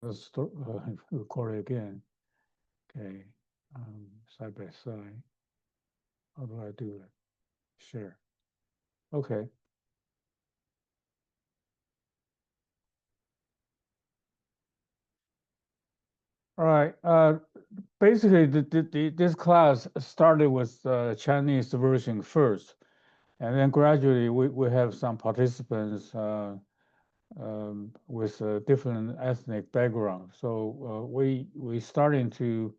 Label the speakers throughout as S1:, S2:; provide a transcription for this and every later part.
S1: Let's record it again. Okay, side by side. How do I do it? Share. Okay. All right. Basically, this class started with Chinese version first, and then gradually we have some participants with different ethnic background. So we starting to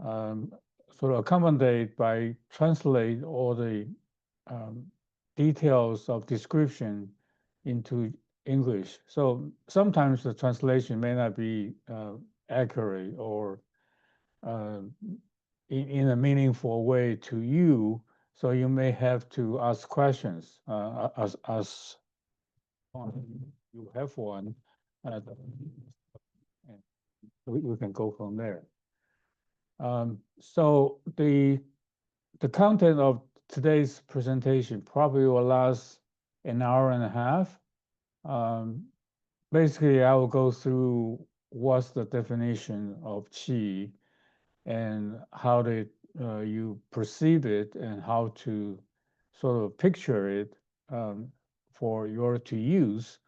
S1: um, sort of accommodate by translate all the um, details of description into English. So sometimes the translation may not be accurate or uh, in a meaningful way to you. So you may have to ask questions as you have one, and we can go from there. So the content of today's presentation probably will last an hour and a half. Um, Basically, I will go through what's the definition of qi and how you perceive it and how to sort of picture it for your to use.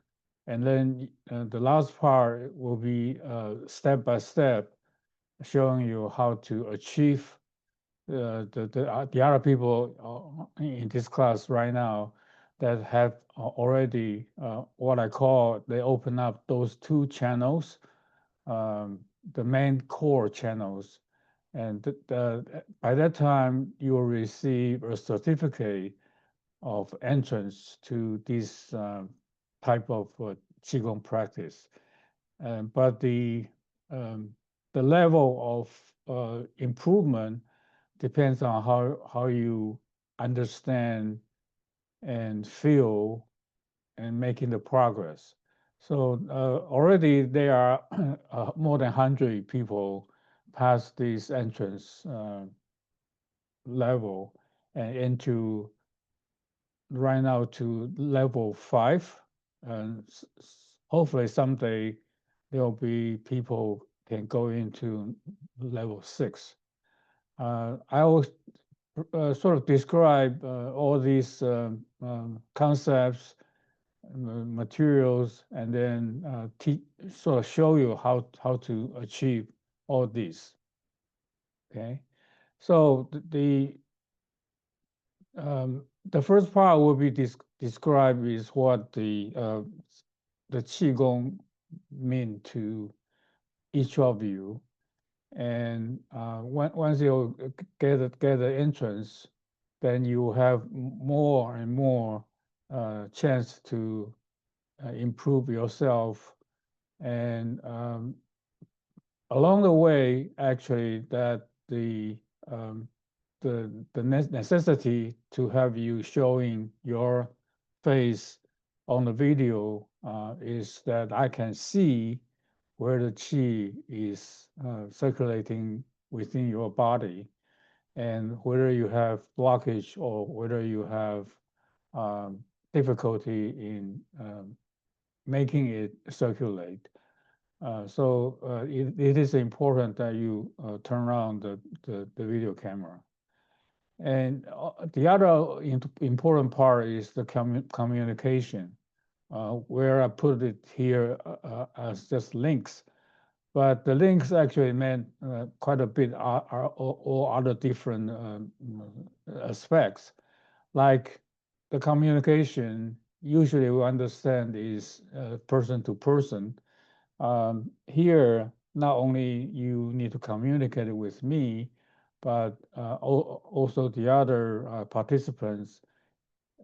S1: And then the last part will be step by step showing you how to achieve the other people in this class right now that have already what I call they open up those two channels, um, the main core channels, and by that time you will receive a certificate of entrance to this type of qigong practice. But um, the level of improvement depends on how you understand and feel and making the progress. So already there are more than 100 people past this entrance level and into right now to level 5. And hopefully someday there will be people can go into level 6. I will sort of describe all these concepts, materials, and then sort of show you how to achieve all these. Okay, so the first part will be described is what the qigong mean to each of you, and once you get the entrance, then you have more and more chance to improve yourself. And along the way, actually, that um, the necessity to have you showing your face on the video is that I can see where the qi is circulating within your body and whether you have blockage or whether you have um, difficulty in making it circulate. It is important that you turn around the video camera. And the other important part is the communication, where I put it here as just links. But the links actually meant quite a bit are all other different aspects. Like the communication, usually we understand is person to person. Here, not only you need to communicate with me, but also the other participants.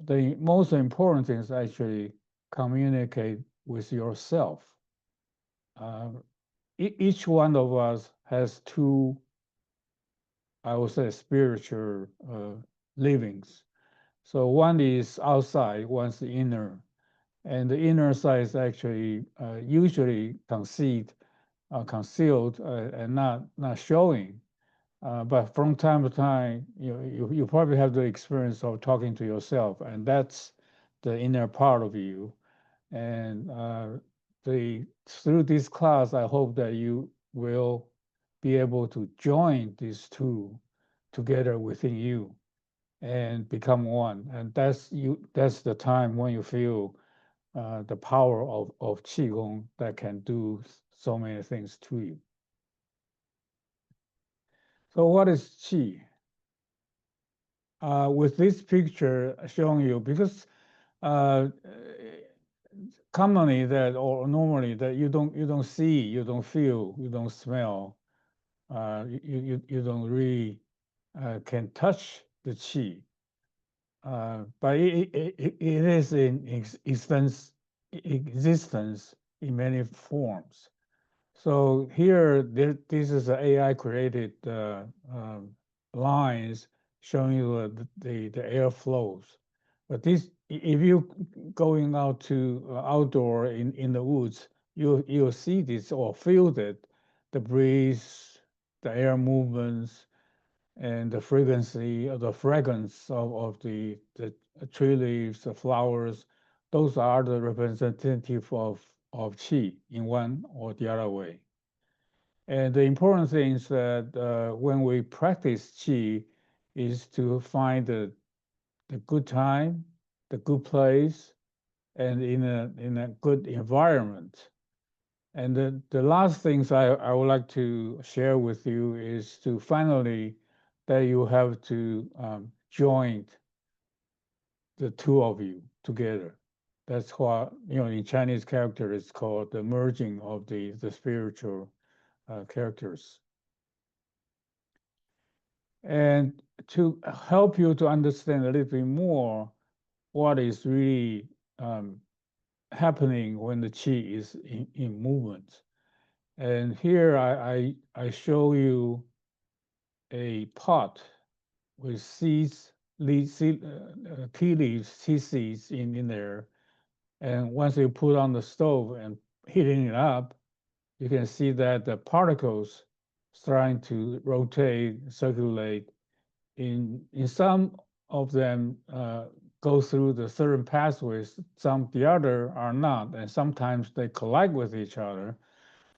S1: The most important thing is actually communicate with yourself. Uh, each one of us has two, I would say, spiritual livings. So one is outside, one's the inner. And the inner side is actually usually concealed and not showing. But from time to time, you probably have the experience of talking to yourself, and that's the inner part of you. And through this class, I hope that you will be able to join these two together within you and become one. And that's the time when you feel the power of Qigong that can do so many things to you. So what is Qi? With this picture showing you, because uh, commonly that or normally that you don't see, you don't feel, you don't smell, you don't really can touch the Qi. But it is in existence in many forms. So here, this is an AI created lines showing you the air flows. But this, if you going out to outdoor in the woods, you'll see this or feel it, the breeze, the air movements, and the frequency of the fragrance of the tree leaves, the flowers. Those are the representative of qi in one or the other way. And the important thing is that when we practice qi is to find the good time, the good place, and in a good environment. And the last things I would like to share with you is to finally that you have to join the two of you together. That's what, in Chinese character, it's called the merging of the spiritual characters. And to help you to understand a little bit more what is really happening when the qi is in movement. And here I show you a pot with seeds, tea leaves, tea seeds in there. And once you put on the stove and heating it up, you can see that the particles starting to rotate, circulate. In some of them go through the certain pathways, some the other are not, and sometimes they collide with each other.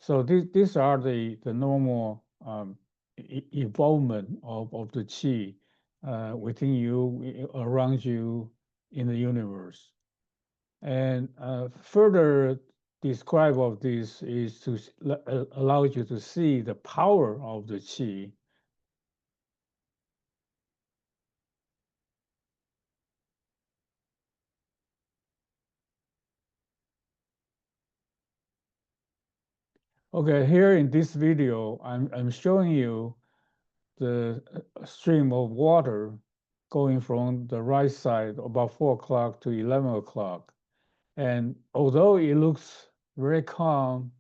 S1: So these are the normal evolvement of the qi within you, around you, in the universe. And further describe of this is to allow you to see the power of the qi. Okay, here in this video, I'm showing you the stream of water going from the right side about 4 o'clock to 11 o'clock. And although it looks very calm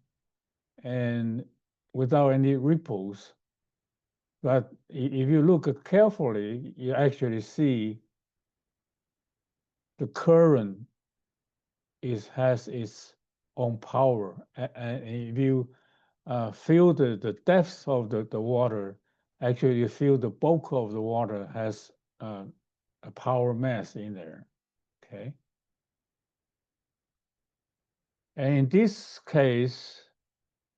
S1: and without any ripples, but if you look carefully, you actually see the current has its own power. And if you feel the depth of the water, actually you feel the bulk of the water has a power mass in there, okay? And in this case,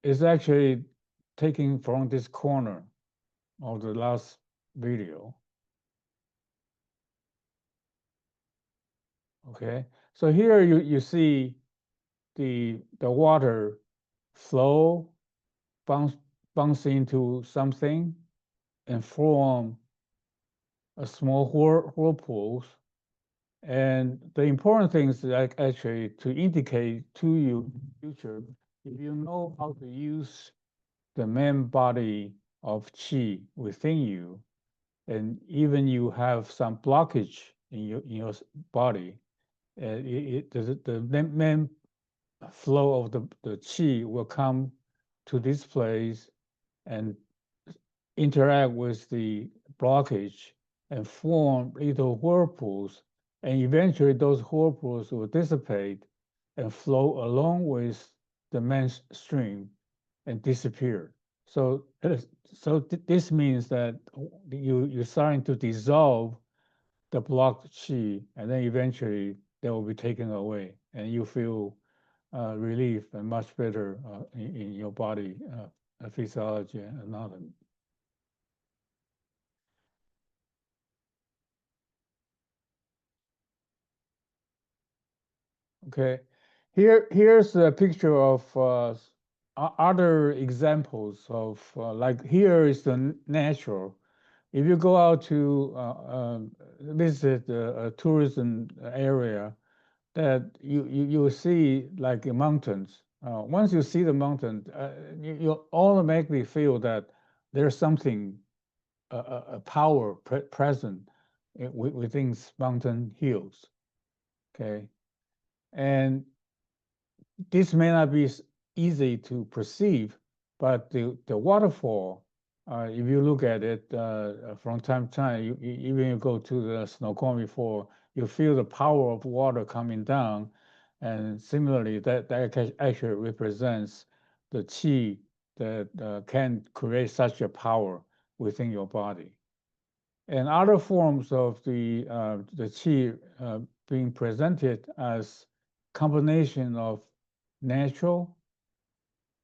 S1: it's actually taken from this corner of the last video, okay? So here you see the water flow, bounce into something and form a small whirlpools. And the important thing is actually to indicate to you in the future, if you know how to use the main body of qi within you, and even you have some blockage in your body, the main flow of the qi will come to this place and interact with the blockage and form little whirlpools. And eventually those whirlpools will dissipate and flow along with the main stream and disappear. So, this means that you're starting to dissolve the blocked qi, and then eventually they will be taken away, and you feel relief and much better in your body physiology and anatomy. Okay, here's a picture of other examples of like here is the natural. If you go out to visit a tourism area, that you will see like mountains. Once you see the mountain, you automatically feel that there's something a power present within mountain hills. Okay, and this may not be easy to perceive, but the waterfall, if you look at it from time to time, even you go to the Snoqualmie Fall, you feel the power of water coming down. And similarly, that actually represents the qi that can create such a power within your body. And other forms of the qi being presented as combination of natural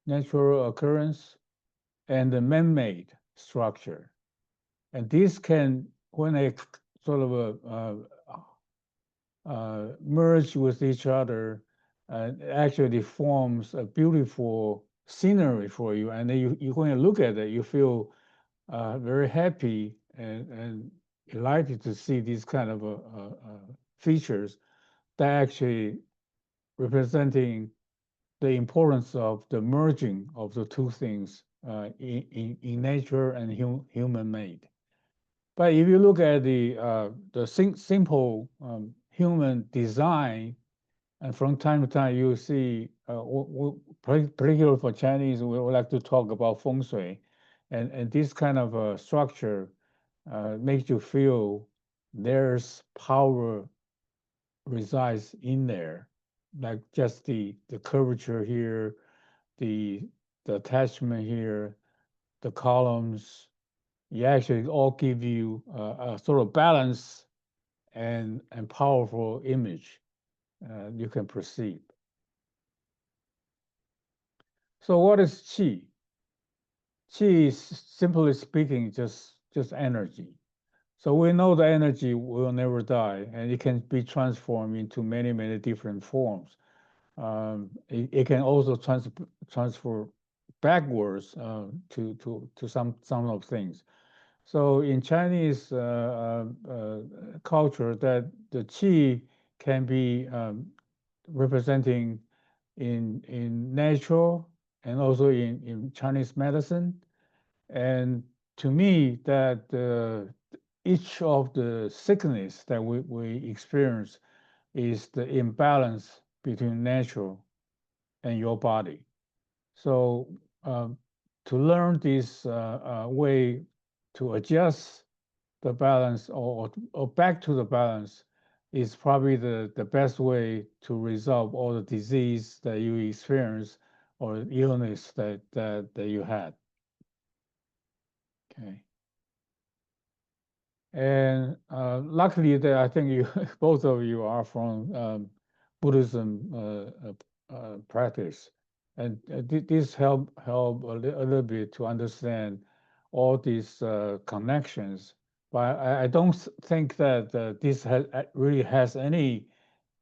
S1: natural occurrence and the man-made structure. And these can, when they sort of merge with each other, actually forms a beautiful scenery for you. And then when you look at it, you feel very happy and delighted to see these kind of features that actually representing the importance of the merging of the two things in nature and human made. But if you look at the simple human design, and from time to time you see, particularly for Chinese, we would like to talk about feng shui, and this kind of structure makes you feel there's power resides in there, like just the curvature here, the the attachment here, the columns. You actually all give you a sort of balance and powerful image you can perceive. So what is qi? Qi is simply speaking just energy. So we know the energy will never die, and it can be transformed into many different forms. It can also transfer backwards to some of things. So in Chinese culture, that the qi can be representing in natural and also in Chinese medicine. And to me, that each of the sickness that we experience is the imbalance between natural and your body. So to learn this way to adjust the balance or back to the balance is probably the best way to resolve all the disease that you experience or illness that you had. Okay. And luckily, that I think you both of you are from Buddhism practice, and this help a little bit to understand all these connections. But I don't think that this really has any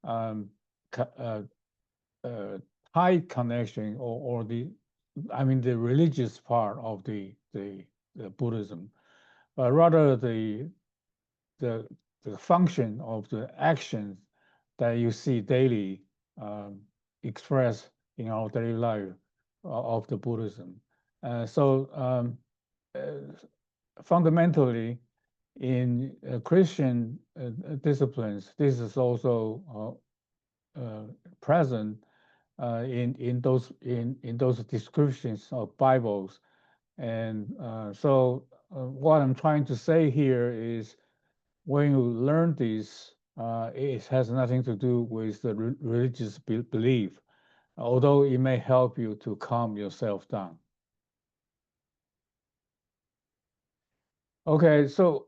S1: um, uh, tight connection or the I mean the religious part of the Buddhism, but rather the the function of the actions that you see daily um, expressed in our daily life of the Buddhism. So fundamentally, in Christian disciplines, this is also present in those descriptions of Bibles. And so, what I'm trying to say here is when you learn this, it has nothing to do with the religious belief, although it may help you to calm yourself down. Okay, so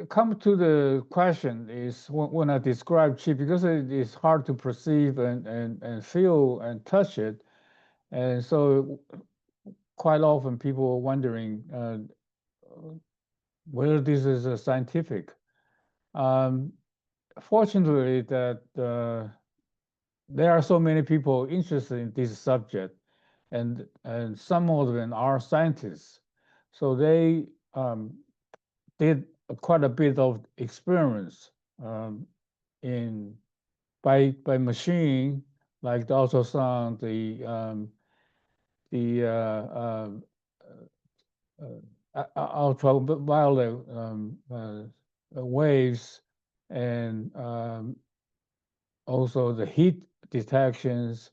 S1: come to the question is when I describe chi, because it is hard to perceive and feel and touch it, and so quite often people are wondering whether this is a scientific. Um, Fortunately, that there are so many people interested in this subject, and some of them are scientists, so they did quite a bit of experiments um, in by machine, like the ultrasound, the ultraviolet waves, and also the heat detections,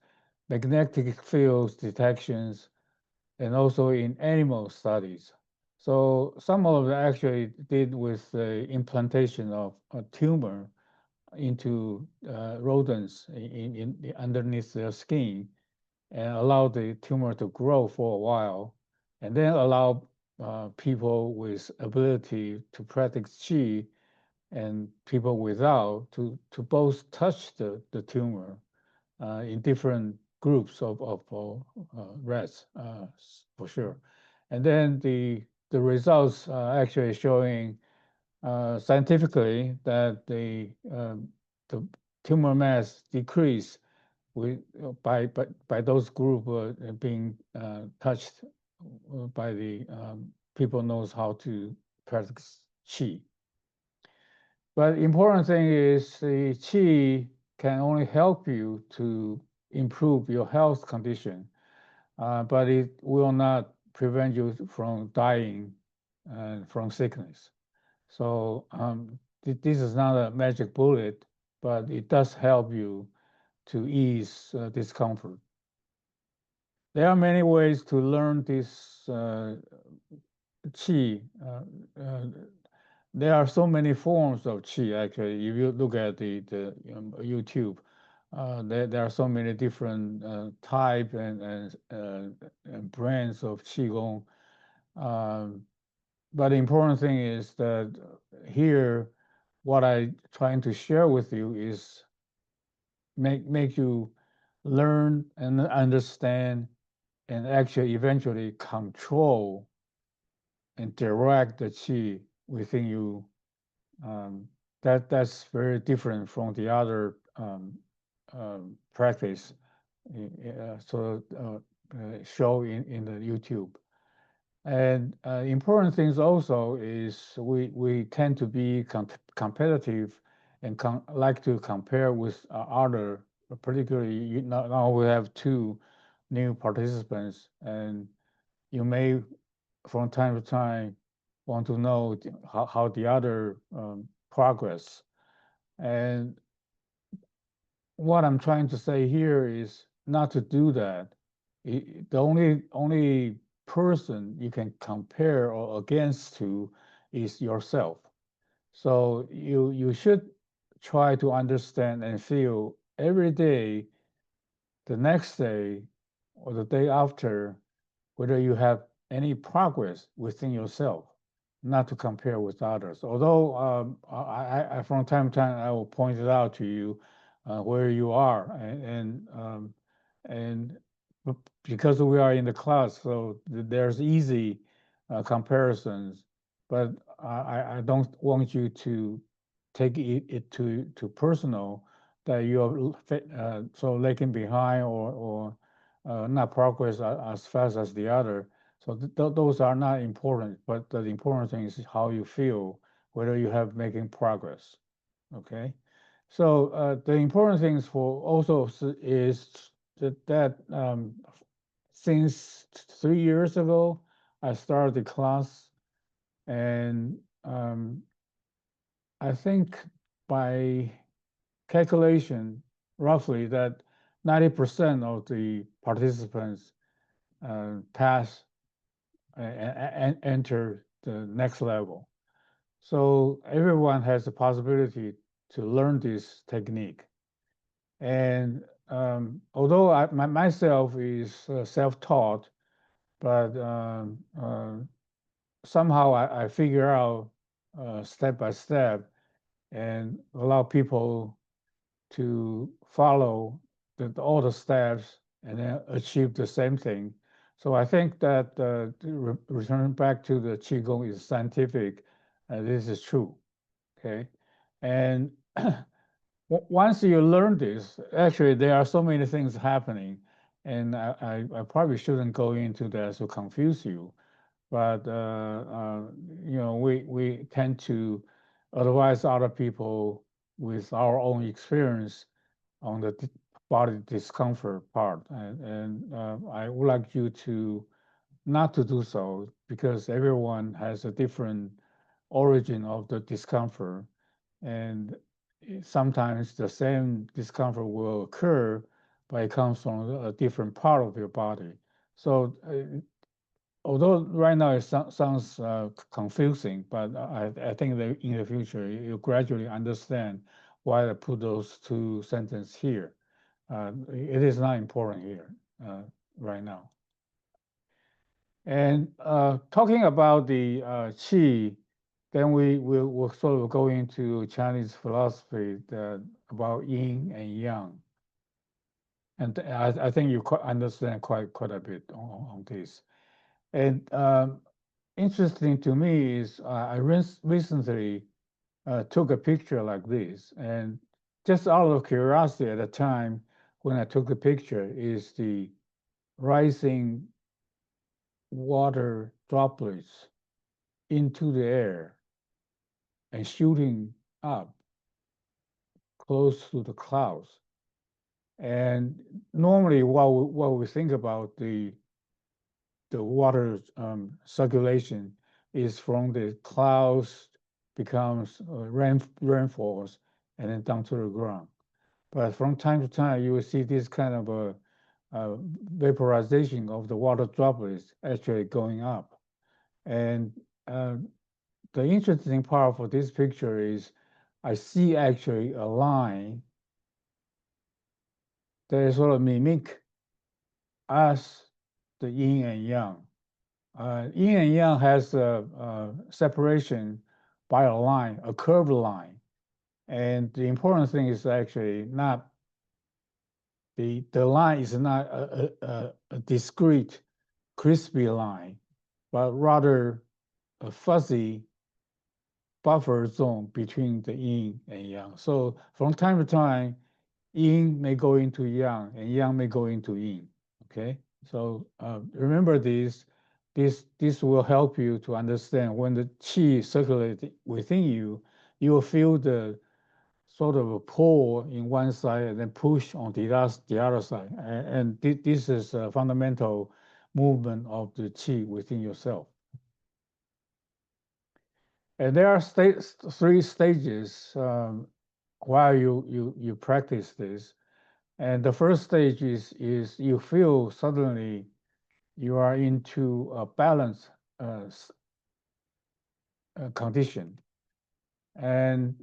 S1: magnetic fields detections, and also in animal studies. So some of them actually did with the implantation of a tumor into rodents underneath their skin and allow the tumor to grow for a while, and then allow people with ability to practice qi and people without to both touch the tumor in different groups of rats for sure. And then the results are actually showing scientifically that the tumor mass decrease with by those group being touched by the people knows how to practice qi. But important thing is the qi can only help you to improve your health condition, but it will not prevent you from dying from sickness. So this is not a magic bullet, but it does help you to ease discomfort. There are many ways to learn this qi. There are so many forms of qi. Actually, if you look at the YouTube, there are so many different type and brands of qigong. Um, but the important thing is that here, what I trying to share with you is make you learn and understand and actually eventually control and direct the qi within you. Um, that's very different from the other practice. Show in the YouTube. And important things also is we tend to be competitive and like to compare with other, particularly now we have two new participants, and you may from time to time want to know how the other progress. And what I'm trying to say here is not to do that. The only person you can compare or against to is yourself. So you should try to understand and feel every day, the next day, or the day after, whether you have any progress within yourself, not to compare with others. Although from time to time I will point it out to you where you are, and because we are in the class, so there's easy comparisons. But I don't want you to take it to personal that you're so lagging behind or not progress as fast as the other. So those are not important, but the important thing is how you feel, whether you have making progress. Okay, so the important things for also is that since 3 years ago, I started the class, and I think by calculation, roughly that 90% of the participants pass and enter the next level. So everyone has the possibility to learn this technique. And although myself is self-taught, but somehow I figure out step by step and allow people to follow all the steps and then achieve the same thing. So I think that returning back to the Qigong is scientific, this is true. Okay, and once you learn this, actually there are so many things happening, and I probably shouldn't go into that to confuse you, but you know we tend to advise other people with our own experience on the body discomfort part, and I would like you to not to do so because everyone has a different origin of the discomfort, and sometimes the same discomfort will occur, but it comes from a different part of your body. So although right now it sounds confusing, but I think that in the future you gradually understand why I put those two sentences here. It is not important here right now. And talking about the qi, then we will sort of go into Chinese philosophy about yin and yang. And I think you understand quite a bit on this. And interesting to me is I recently took a picture like this, and just out of curiosity at the time when I took the picture is the rising water droplets into the air and shooting up close to the clouds. And normally, what we think about the water circulation is from the clouds becomes rainfalls and then down to the ground. But from time to time, you will see this kind of a vaporization of the water droplets actually going up. And uh, the interesting part for this picture is I see actually a line that sort of mimic as the yin and yang. Yin and yang has a separation by a line, a curved line. And the important thing is actually not the line is not a discrete, crispy line, but rather a fuzzy buffer zone between the yin and yang. So from time to time, yin may go into yang and yang may go into yin. Okay, so remember this. This will help you to understand when the qi circulates within you, you will feel the sort of a pull in one side and then push on the other side. And this is a fundamental movement of the qi within yourself. And there are three stages while you practice this. And the first stage is you feel suddenly you are into a balanced uh, condition, and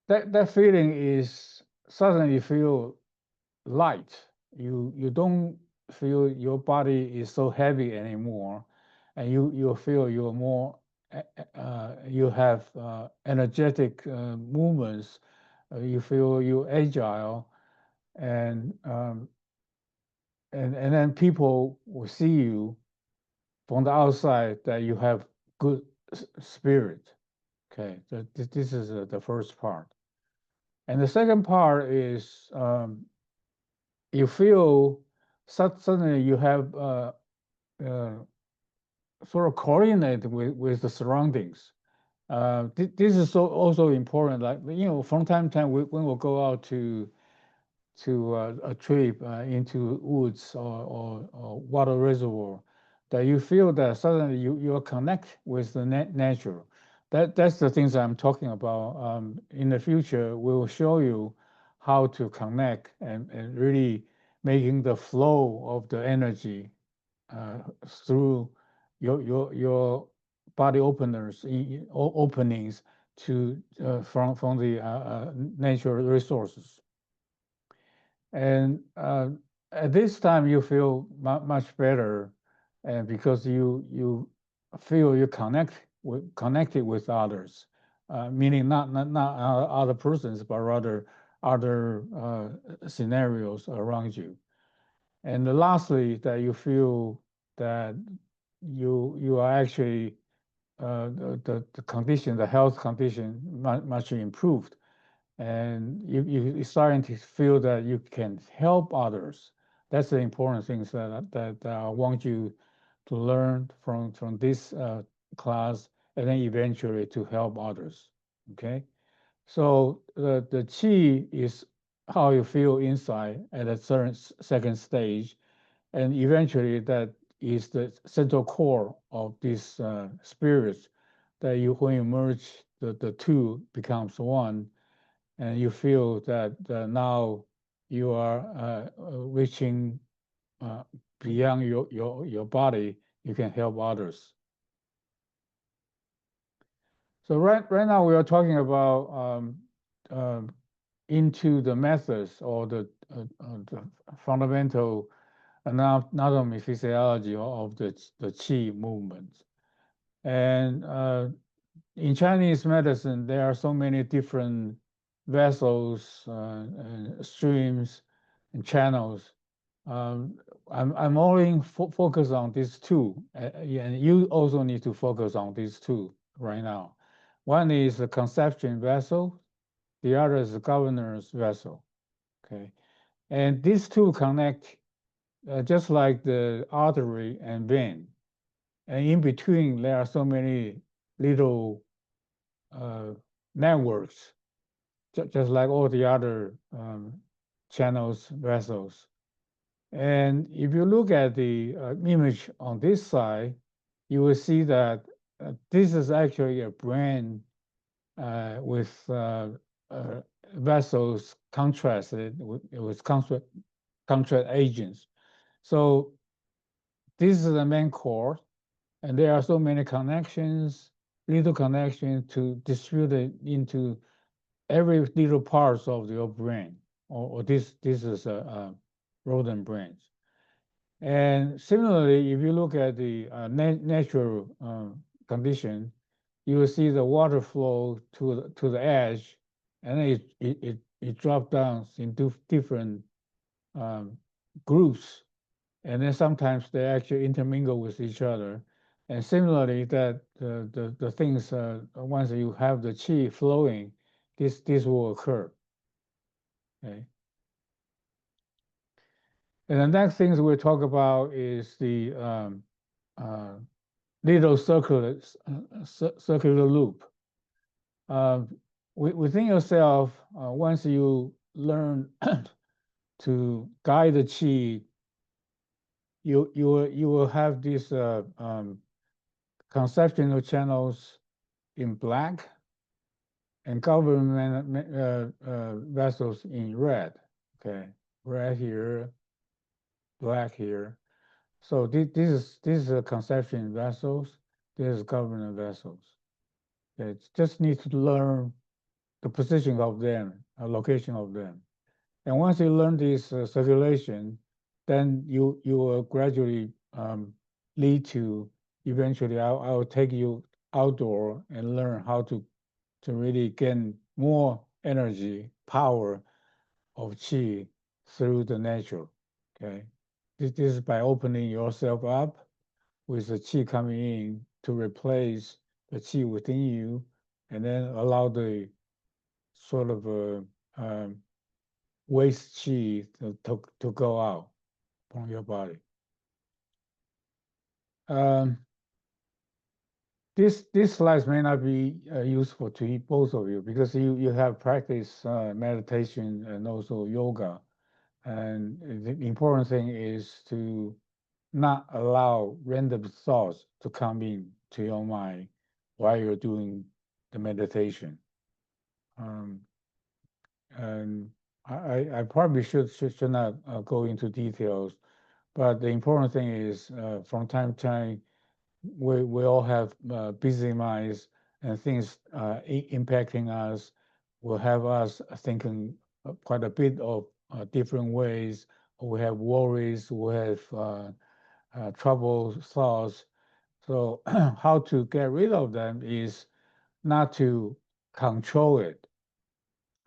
S1: that feeling is suddenly you feel light. You don't feel your body is so heavy anymore, and you feel you're more you have energetic movements. You feel you agile, and and then people will see you from the outside that you have good spirit. Okay, this is the first part, and the second part is you feel suddenly you have uh, sort of coordinate with the surroundings. This is also important. Like from time to time, when we go out to a trip into woods or water reservoir, that you feel that suddenly you connect with the nature. That's the things I'm talking about. In the future, we will show you how to connect and really making the flow of the energy through your body openers openings to from the natural resources. And at this time, you feel much better, and because you feel you connected with others, meaning not other persons, but rather other scenarios around you. And lastly, that you feel that you are actually the condition, the health condition, much improved, and you're starting to feel that you can help others. That's the important things that I want you to learn from this class, and then eventually to help others. Okay, so the chi is how you feel inside at a certain second stage, and eventually that is the central core of these spirits that you when you merge the two becomes one, and you feel that now you are reaching uh, beyond your body, you can help others. So right now we are talking about uh, into the methods or the fundamental anatomy physiology of the qi movement. And in Chinese medicine, there are so many different vessels, and streams, and channels. Um, I'm only focused on these two, yeah, and you also need to focus on these two right now. One is the conception vessel, the other is the governor's vessel. Okay, and these two connect just like the artery and vein, and in between there are so many little uh, networks, just like all the other channels, vessels. And if you look at the image on this side, you will see that this is actually a brain with uh, vessels contrasted with contrast agents. So this is the main core, and there are so many connections, little connections to distribute it into every little parts of your brain, or this is a rodent brains. And similarly, if you look at the natural condition, you will see the water flow to the edge, and then it drops down into different um, groups, and then sometimes they actually intermingle with each other. And similarly, that the things once you have the qi flowing, this will occur. Okay. And the next things we'll talk about is the uh, little circular loop. Uh, within yourself, once you learn to guide the qi, you will have these conceptual channels in black and government vessels in red. Okay, red here, black here. So this is a conception vessels. This is government vessels. It just need to learn the position of them, location of them. And once you learn this circulation, then you will gradually lead to eventually I will take you outdoor and learn how to really gain more energy, power of qi through the nature. Okay, this is by opening yourself up with the qi coming in to replace the qi within you, and then allow the sort of waste qi to go out from your body. Um, these slides may not be useful to both of you because you have practiced meditation and also yoga. And the important thing is to not allow random thoughts to come in to your mind while you're doing the meditation. Um, and I probably should not go into details, but the important thing is from time to time we all have busy minds and things impacting us will have us thinking quite a bit of different ways. We have worries, we have trouble thoughts, So how to get rid of them is not to control it.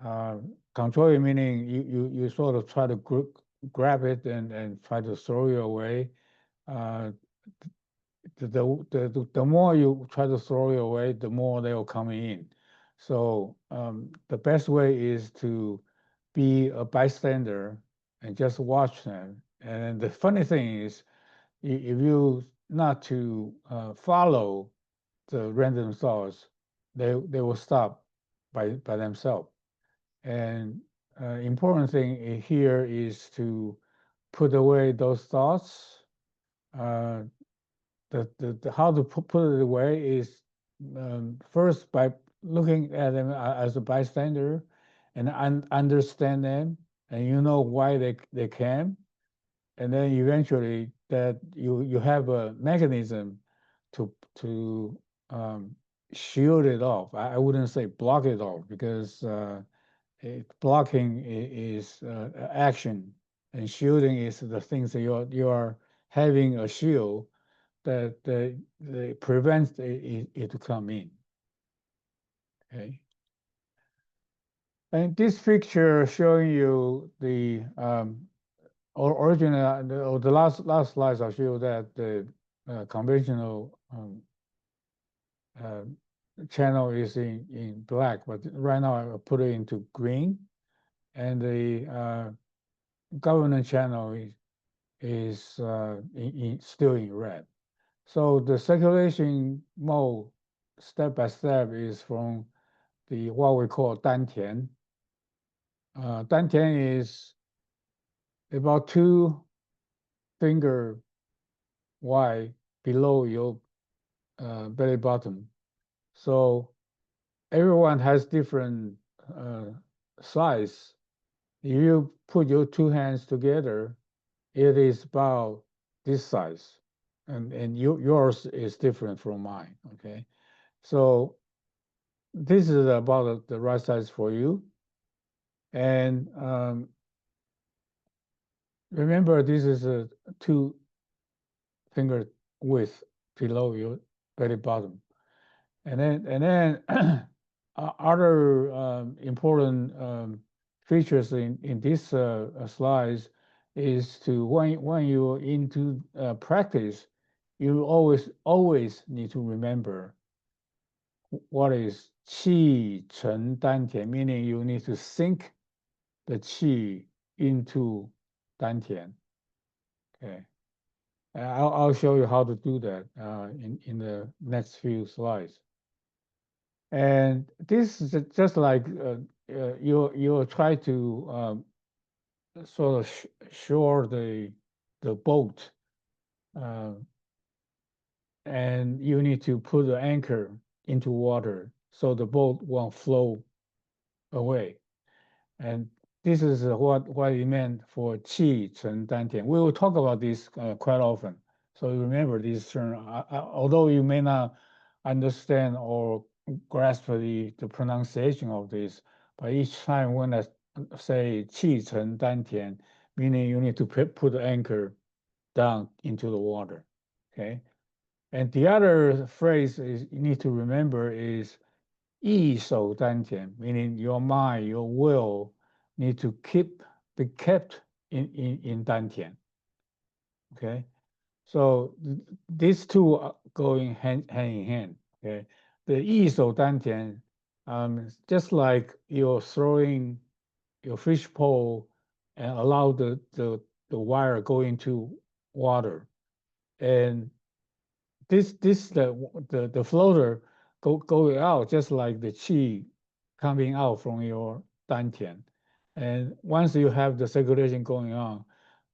S1: Uh, Control it meaning you sort of try to grab it and try to throw it away. Uh, the more you try to throw it away, the more they will come in. So the best way is to be a bystander and just watch them. And the funny thing is, if you not to follow the random thoughts, they will stop by themselves. And important thing here is to put away those thoughts. Uh, the how to put it away is first by looking at them as a bystander and understand them, and you know why they came, and then eventually that you have a mechanism to um, shield it off. I wouldn't say block it off because blocking is action, and shielding is the things that you are having a shield that prevents it to come in. Okay, and this picture showing you the original the last slides I show that the conventional uh, channel is in black, but right now I put it into green, and the government channel is still in red. So the circulation mode, step by step, is from the what we call dantian. Dantian is about 2 finger wide below your belly button. So everyone has different uh, size. If you put your 2 hands together, it is about this size, and yours is different from mine. Okay, so this is about the right size for you. And remember, this is a 2 finger width below your belly button. And then other important features in this slides is to when you're into practice, you always need to remember what is qi chen dantian, meaning you need to sink the qi into dantian. Okay, I'll show you how to do that in the next few slides. And this is just like you try to sort of shore the boat, uh, and you need to put the anchor into water so the boat won't flow away. And this is what it meant for qi chen dantian. We will talk about this quite often. So remember this term, although you may not understand or grasp the pronunciation of this, but each time when I say qi chen dantian, meaning you need to put the anchor down into the water. Okay. And the other phrase is you need to remember is 意守丹田, meaning your mind, your will need to be kept in dantian. Okay, so these two are going hand in hand. Okay, the 意守 dantian, just like you're throwing your fish pole and allow the wire go into water, and this the floater going out just like the qi coming out from your dantian. And once you have the circulation going on,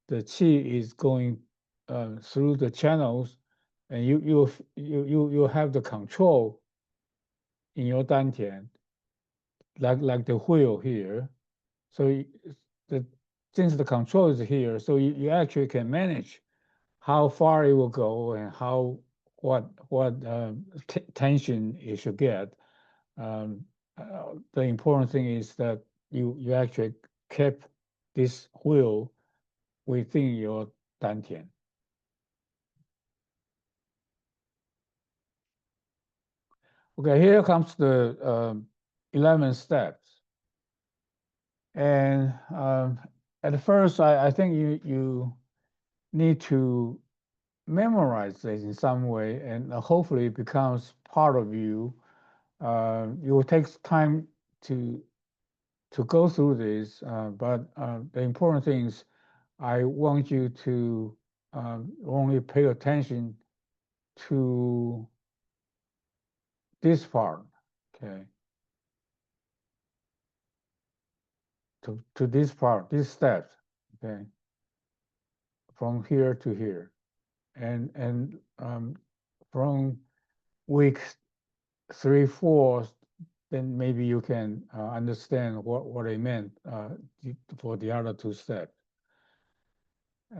S1: the qi is going through the channels, and you have the control in your dantian, like the wheel here. So the since the control is here, so you actually can manage how far it will go and what tension it should get. The important thing is that you actually kept this wheel within your dantian. Okay, here comes the 11 steps. And at first, I think you need to memorize this in some way, and hopefully it becomes part of you. It will take time to go through this, but the important thing is I want you to only pay attention to this part, okay? To this part, this steps, okay? From here to here, and from week 3, 4, then maybe you can understand what I meant for the other 2 steps.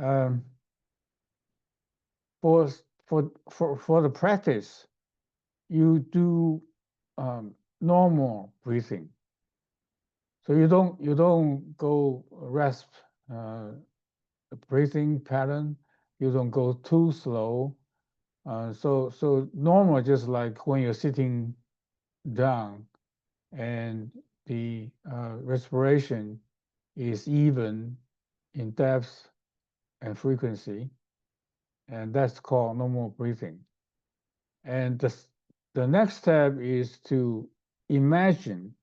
S1: Um, for for the practice, you do normal breathing. So you don't go rest breathing pattern. You don't go too slow. So normal, just like when you're sitting down, and the respiration is even in depth and frequency, and that's called normal breathing. And the next step is to imagine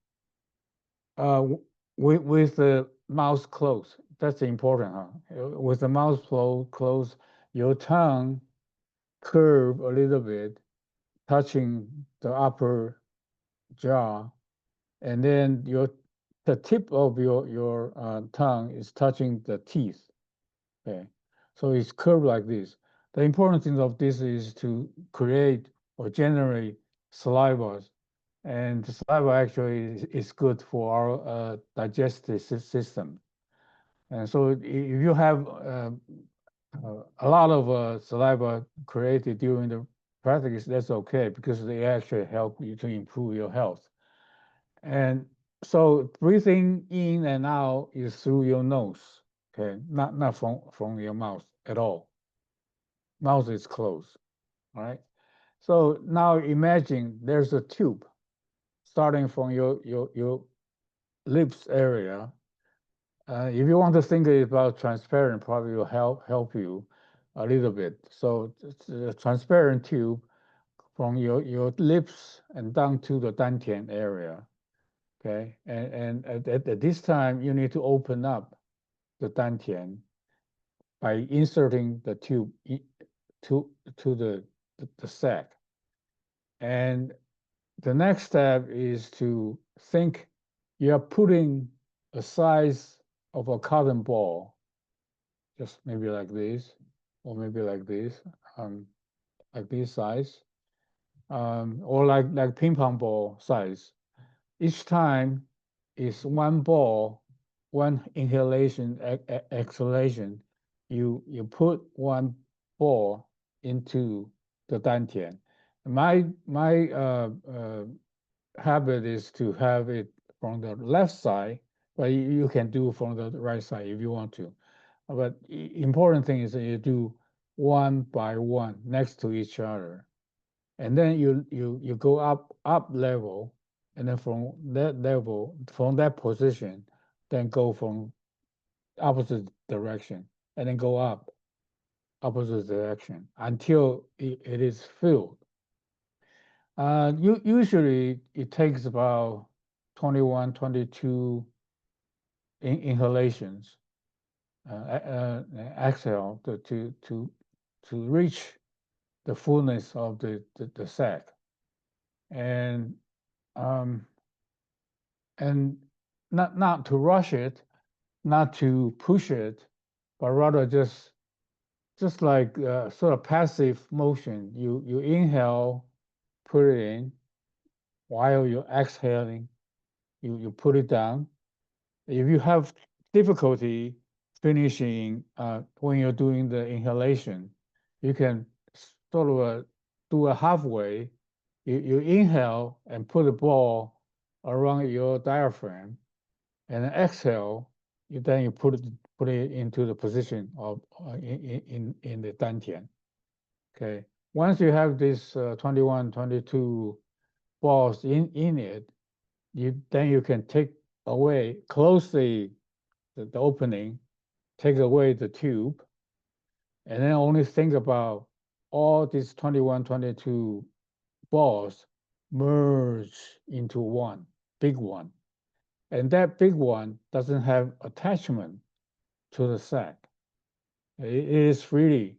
S1: with the mouth closed. That's important, huh? With the mouth closed, your tongue curve a little bit, touching the upper jaw, and then the tip of your tongue is touching the teeth. Okay, so it's curved like this. The important thing of this is to create or generate saliva, and the saliva actually is good for our digestive system. And so if you have a lot of saliva created during the practice, that's okay because they actually help you to improve your health. And so breathing in and out is through your nose, okay, not from your mouth at all. Mouth is closed, all right? So now imagine there's a tube starting from your lips area. If you want to think about transparent, probably will help you a little bit. So it's a transparent tube from your lips and down to the dantian area. Okay, and at this time you need to open up the dantian by inserting the tube to the sac. And the next step is to think you're putting a size of a cotton ball, just maybe like this, or maybe like this size, or like ping pong ball size. Each time is one ball, one inhalation, exhalation. You put one ball into the dantian. My habit is to have it from the left side, but you can do from the right side if you want to. But important thing is that you do one by one next to each other, and then you go up level, and then from that level, from that position, then go from opposite direction, and then go up opposite direction until it is filled. Usually it takes about 21, 22 inhalations, exhale to reach the fullness of the sac. And um, and not to rush it, not to push it, but rather just like sort of passive motion. You inhale, put it in, while you're exhaling, you put it down. If you have difficulty finishing when you're doing the inhalation, you can sort of do a halfway. You inhale and put the ball around your diaphragm, and then exhale. Then you put it into the position of in the dantian. Okay. Once you have this 21, 22 balls in it, then you can take away, close the opening, take away the tube, and then only think about all these 21, 22 balls merge into one big one. And that big one doesn't have attachment to the sac. It is freely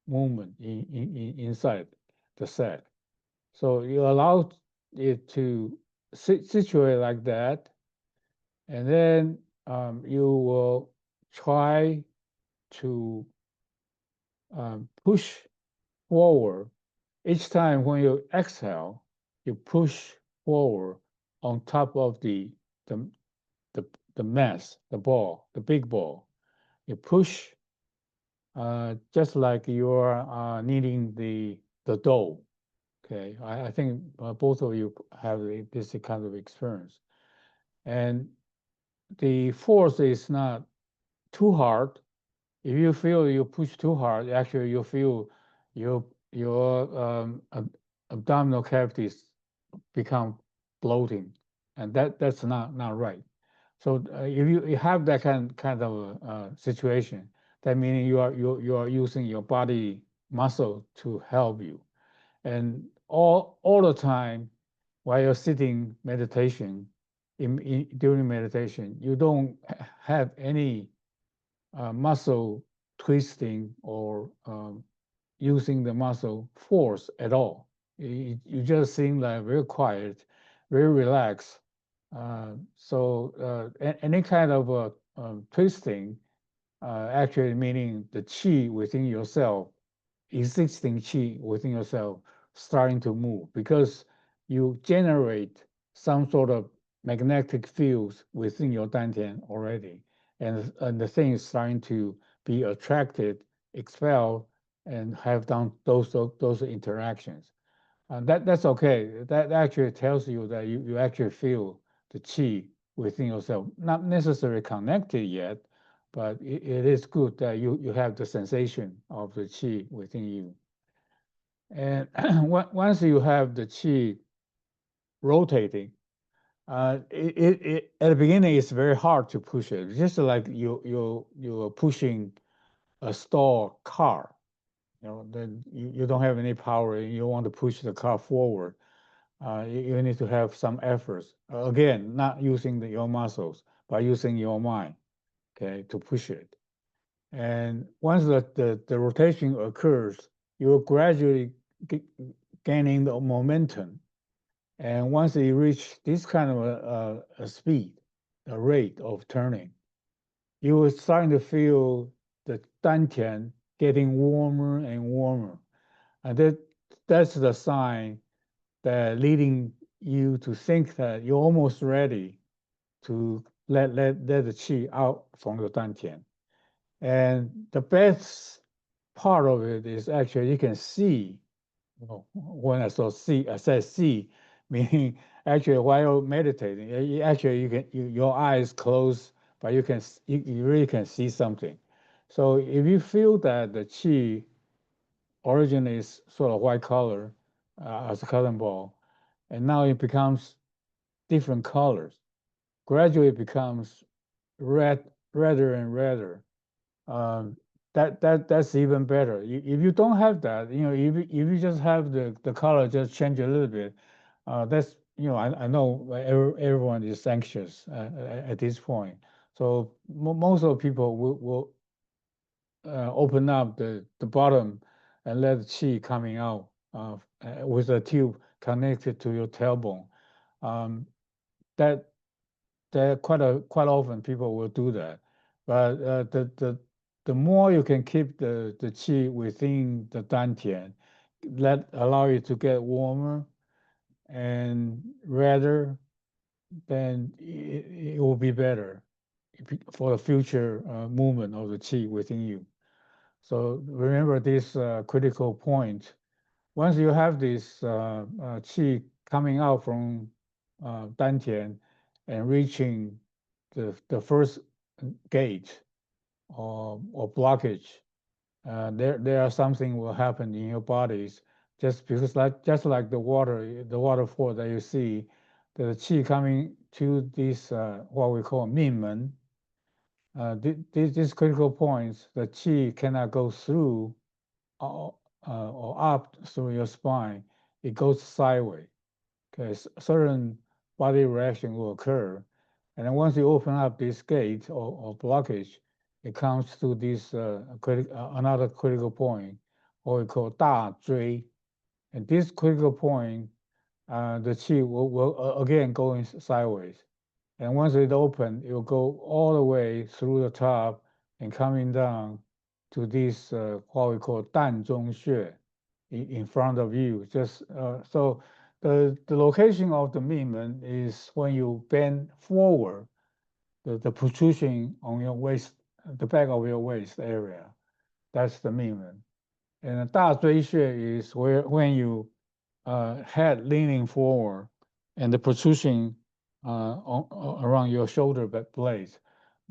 S1: movement inside the sac. So you allow it to situate like that, and then you will try to push forward. Each time when you exhale, you push forward on top of the the, the mass, the ball, the big ball. You push just like you're kneading the dough. Okay, I think both of you have this kind of experience, and the force is not too hard. If you feel you push too hard, actually you feel your abdominal cavities become bloating, and that's not right. So if you have that kind of situation, that meaning you are using your body muscle to help you, and all the time while you're sitting meditation, during meditation, you don't have any muscle twisting or using the muscle force at all. You just seem like very quiet, very relaxed. So any kind of twisting, actually meaning the chi within yourself, existing chi within yourself, starting to move because you generate some sort of magnetic fields within your dantian already, and the thing is starting to be attracted, expelled, and have done those interactions. That's okay. That actually tells you that you actually feel the chi within yourself. Not necessarily connected yet, but it is good that you have the sensation of the chi within you. And once you have the chi rotating, at the beginning it's very hard to push it. Just like you are pushing a stall car. Then you don't have any power and you want to push the car forward. You need to have some efforts. Again, not using your muscles, but using your mind, okay, to push it. And once the rotation occurs, you will gradually gaining the momentum. And once you reach this kind of a speed, a rate of turning, you will starting to feel the dantian getting warmer and warmer. And that's the sign that leading you to think that you're almost ready to let the qi out from your dantian. And the best part of it is actually you can see. When I said see, meaning actually while you're meditating, actually your eyes closed, but you really can see something. So if you feel that the qi origin is sort of white color as a cotton ball, and now it becomes different colors. Gradually, it becomes redder and redder. Um, that's even better. If you don't have that, if you just have the color just change a little bit, that's I know everyone is anxious at this point. So most of the people will open up the bottom and let the chi coming out with a tube connected to your tailbone. Um, that that quite often people will do that, but the more you can keep the chi within the dantian, let allow it to get warmer and redder, then it will be better for the future movement of the chi within you. So remember this critical point. Once you have this qi coming out from dantian and reaching the first gate or blockage, there are something will happen in your bodies just because just like the waterfall that you see, the qi coming to this what we call 命门. These critical points, the qi cannot go through or up through your spine. It goes sideways. Okay, certain body reaction will occur, and then once you open up this gate or blockage, it comes to this another critical point, or we call 大椎. And this critical point, the qi will again go in sideways. And once it open, it will go all the way through the top and coming down to this what we call 膻中穴 in front of you. Just so the location of the 命门 is when you bend forward, the protrusion on your waist, the back of your waist area. That's the 命门. And the 大椎穴 is where when you head leaning forward and the protrusion around your shoulder blades.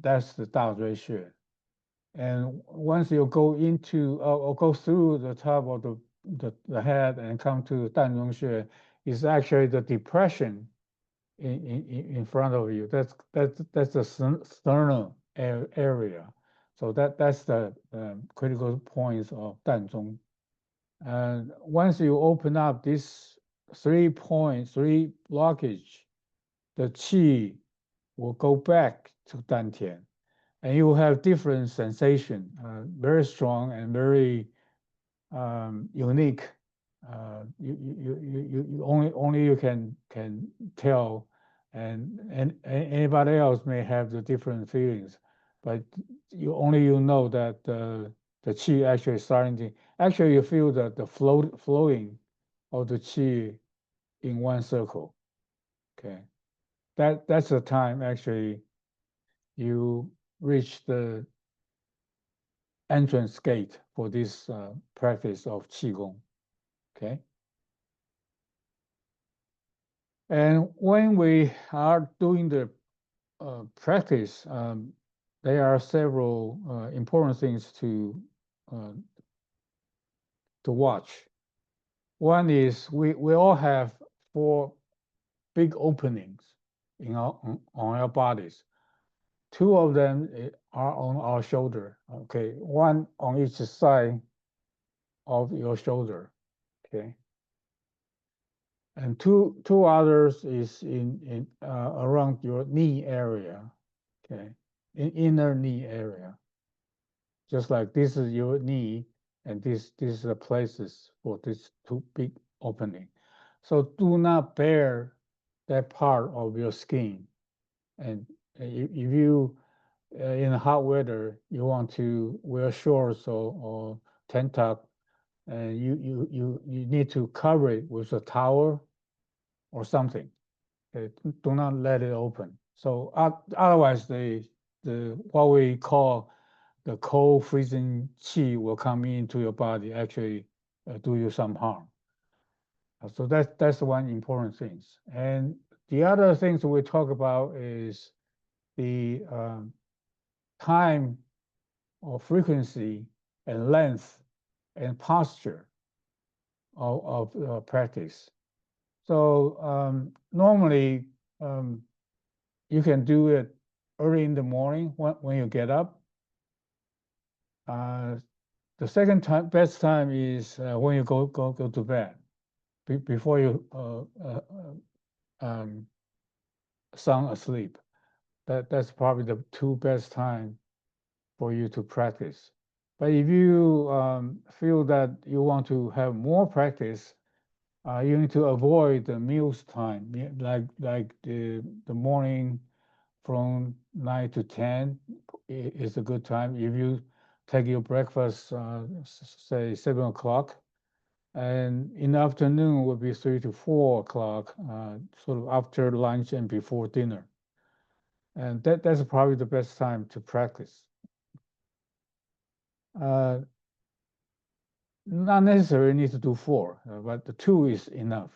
S1: That's the 大椎穴. And once you go into or go through the top of the head and come to 膻中穴, is actually the depression in front of you. That's the sternum area. So that's the critical points of 膻中. And once you open up this 3 blockage, the qi will go back to dantian, and you will have different sensation, very strong and very unique. You only you can tell, and anybody else may have the different feelings, but you know that the qi actually starting to actually you feel that the flowing of the qi in one circle. Okay, that's the time actually you reach the entrance gate for this practice of qigong. Okay. And when we are doing the practice, there are several important things uh, to watch. One is we all have 4 big openings in on our bodies. 2 of them are on our shoulder. Okay, 1 on each side of your shoulder. Okay, and two others is in around your knee area. Okay, in inner knee area. Just like this is your knee, and this is the places for these 2 big opening. So do not bare that part of your skin. And if you in hot weather you want to wear shorts or tank top, and you need to cover it with a towel or something. Okay? Do not let it open. So otherwise, the what we call the cold freezing qi will come into your body, actually do you some harm. So that's one important thing. And the other things we talk about is the time or frequency and length and posture of practice. So normally you can do it early in the morning when you get up. The second best time is when you go to bed, before you sound asleep. That's probably the 2 best time for you to practice. But if you feel that you want to have more practice, you need to avoid the meals time, like the morning from 9 to 10 is a good time. If you take your breakfast, say 7 o'clock, and in the afternoon will be 3 to 4 o'clock, sort of after lunch and before dinner. And that's probably the best time to practice. Not necessarily need to do 4, but the 2 is enough.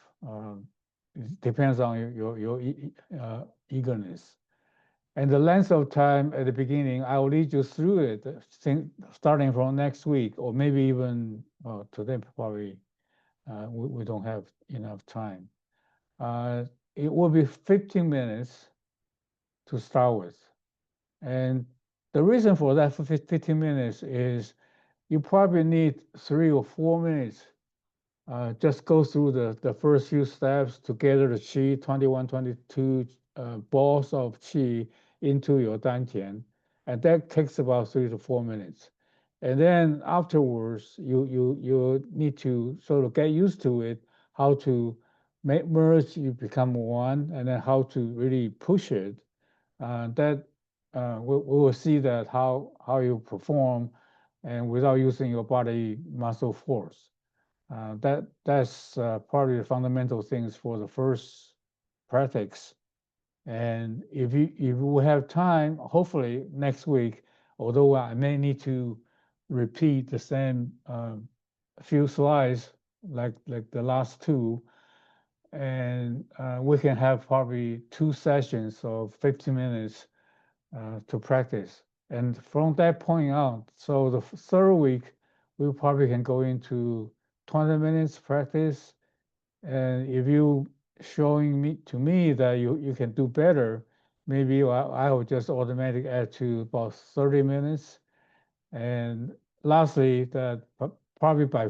S1: It depends on your eagerness. And the length of time at the beginning, I will lead you through it, starting from next week, or maybe even today, probably we don't have enough time. Uh, it will be 15 minutes to start with. And the reason for that for 15 minutes is you probably need 3 or 4 minutes. Just go through the first few steps to gather the qi, 21, 22 balls of qi into your dantian. And that takes about 3 to 4 minutes. And then afterwards, you need to sort of get used to it, how to merge, you become one, and then how to really push it. That we will see that how you perform and without using your body muscle force. That's probably the fundamental things for the first practice. And if we have time, hopefully next week, although I may need to repeat the same few slides like the last two, and we can have probably 2 sessions of 15 minutes to practice. And from that point on, so the third week, we probably can go into 20 minutes practice. And if you showing me to me that you can do better, maybe I will just automatically add to about 30 minutes. And lastly, that probably by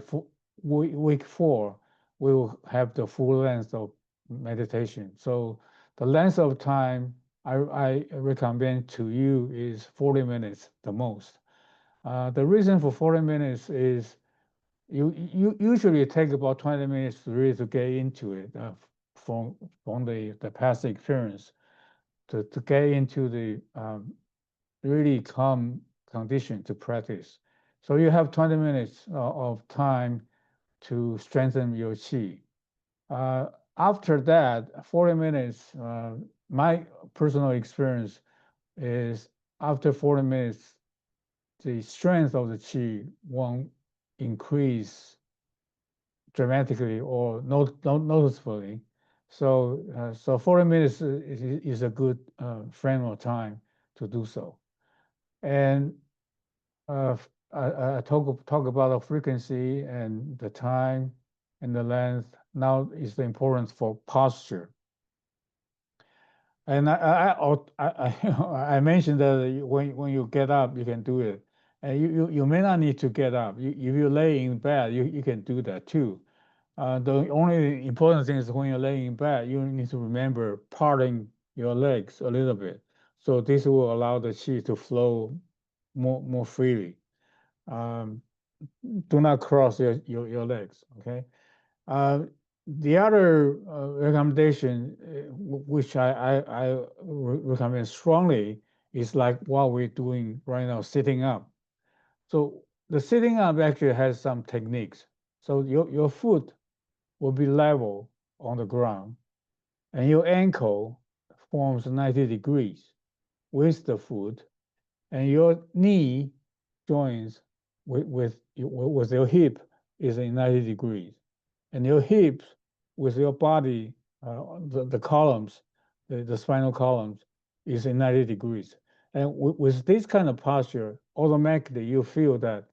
S1: week 4, we will have the full length of meditation. So the length of time I recommend to you is 40 minutes the most. The reason for 40 minutes is you usually take about 20 minutes really to get into it from the past experience to get into the really calm condition to practice. So you have 20 minutes of time to strengthen your qi. Uh, After that, 40 minutes, my personal experience is after 40 minutes, the strength of the qi won't increase dramatically or noticeably. So 40 minutes is a good frame of time to do so. And uh, I talk about the frequency and the time and the length. Now is the importance for posture. And I mentioned that when you get up, you can do it. And you may not need to get up. If you lay in bed, you can do that too. The only important thing is when you're laying in bed, you need to remember parting your legs a little bit. So this will allow the qi to flow more freely. Um, do not cross your legs, okay? Uh, the other recommendation, which I recommend strongly, is like what we're doing right now, sitting up. So the sitting up actually has some techniques. So your foot will be level on the ground, and your ankle forms 90 degrees with the foot, and your knee joins with your hip is in 90 degrees, and your hips with your body, the columns, the spinal columns is in 90 degrees. And with this kind of posture, automatically you feel that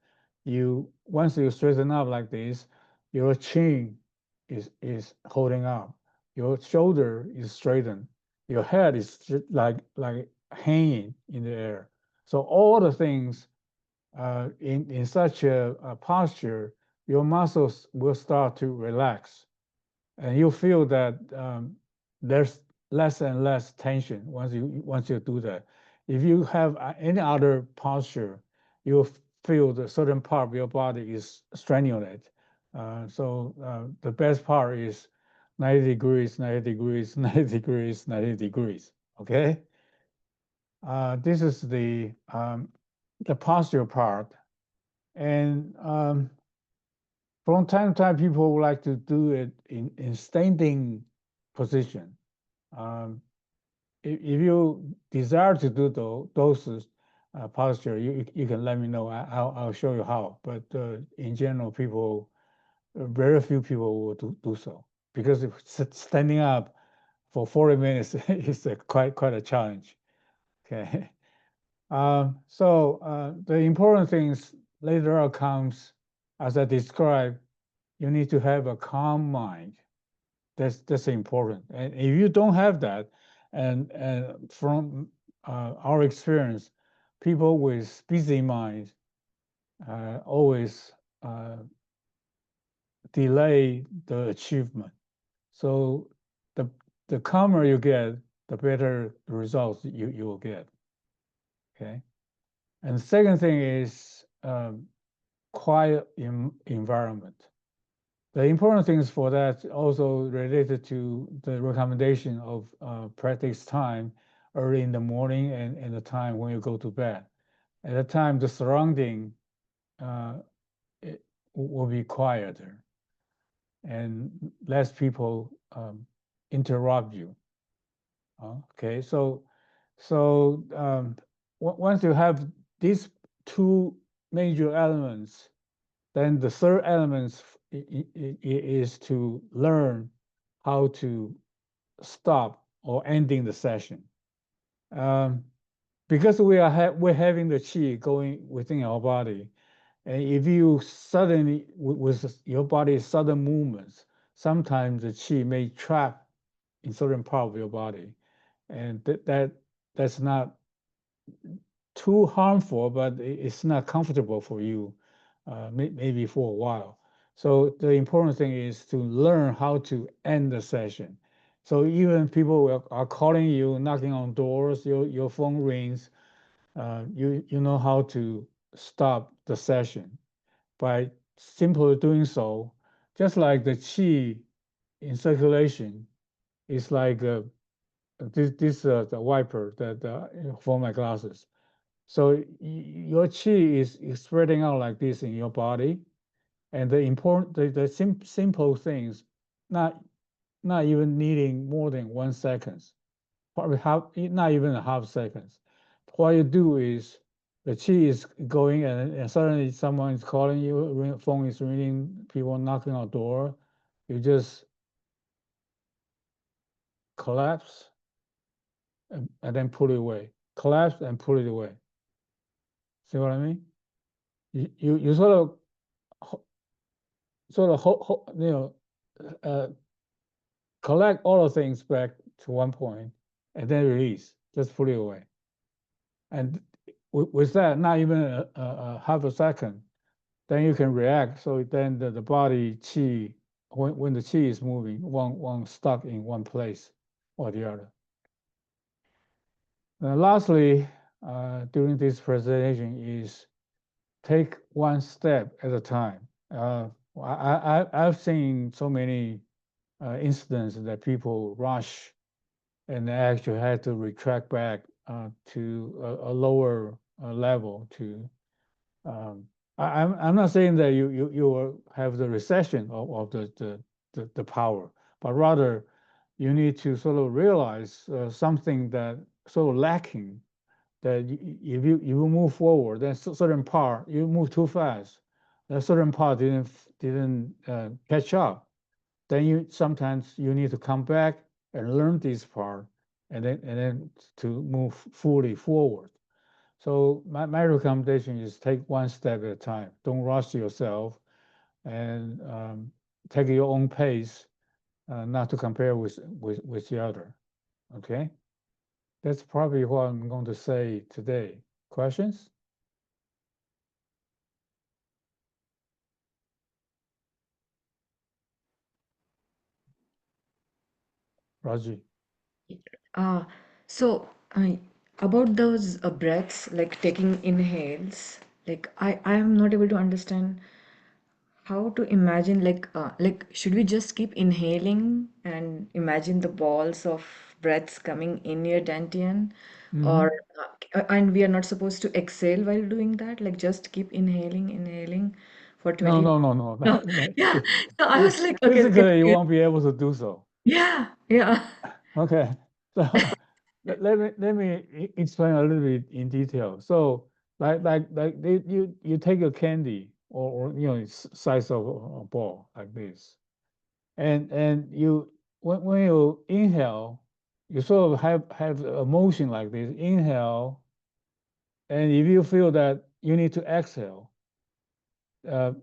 S1: once you straighten up like this, your chin is holding up, your shoulder is straightened, your head is like hanging in the air. So all the things in such a posture, your muscles will start to relax, and you feel that there's less and less tension once you do that. If you have any other posture, you feel the certain part of your body is strenuate. So the best part is 90 degrees, 90 degrees, 90 degrees, 90 degrees. Okay, this is the posture part, and from time to time, people would like to do it in standing position. Um, if you desire to do those posture, you can let me know. I'll show you how. But in general, very few people will do so because if standing up for 40 minutes is quite a challenge. Okay. So the important things later on comes, as I described, you need to have a calm mind. That's important. And if you don't have that, and from our experience, people with busy minds always uh, delay the achievement. So the the calmer you get, the better the results you will get. Okay. And the second thing is quiet environment. The important things for that also related to the recommendation of practice time early in the morning and the time when you go to bed. At the time, the surrounding uh, it will be quieter and less people interrupt you. Okay, so once you have these two major elements, then the third element is to learn how to stop or ending the session. Um, because we're having the qi going within our body, and if you suddenly with your body's sudden movements, sometimes the qi may trap in certain part of your body, and that's not too harmful, but it's not comfortable for you, maybe for a while. So the important thing is to learn how to end the session. So even people are calling you, knocking on doors, your phone rings, you know how to stop the session by simply doing so. Just like the qi in circulation is like this the wiper that for my glasses. So your qi is spreading out like this in your body, and the simple things, not not even needing more than 1 seconds, probably not even a half seconds. What you do is the qi is going, and suddenly someone is calling you, phone is ringing, people knocking on the door. You just collapse and then pull it away. Collapse and pull it away. See what I mean? You sort of uh, collect all the things back to one point and then release, just put it away. And with that, not even a half a second, then you can react. So then the body chi, when the chi is moving, won't stuck in one place or the other. And lastly, during this presentation is take one step at a time. I've seen so many incidents that people rush and actually had to retract back to a lower level to I'm not saying that you will have the recession of the power, but rather you need to sort of realize something that sort of lacking, that if you move forward, then certain part you move too fast, that certain part didn't catch up, then you sometimes you need to come back and learn this part and then to move fully forward. So my recommendation is take one step at a time. Don't rush yourself and take your own pace, not to compare with the other. Okay, that's probably what I'm going to say today. Questions, Raji?
S2: Uh, so about those breaths, like taking inhales, like I am not able to understand how to imagine like should we just keep inhaling and imagine the balls of breaths coming in your dantian,
S1: Mm-hmm.
S2: or and we are not supposed to exhale while doing that, like just keep inhaling for
S1: No,
S2: 20.
S1: no, no, no.
S2: No, yeah. So I was like, okay,
S1: Physically, you won't be able to do so.
S2: yeah, yeah.
S1: Okay, so let me explain a little bit in detail. So you take a candy or size of a ball like this, and you when you inhale, you sort of have a motion like this. Inhale, and if you feel that you need to exhale,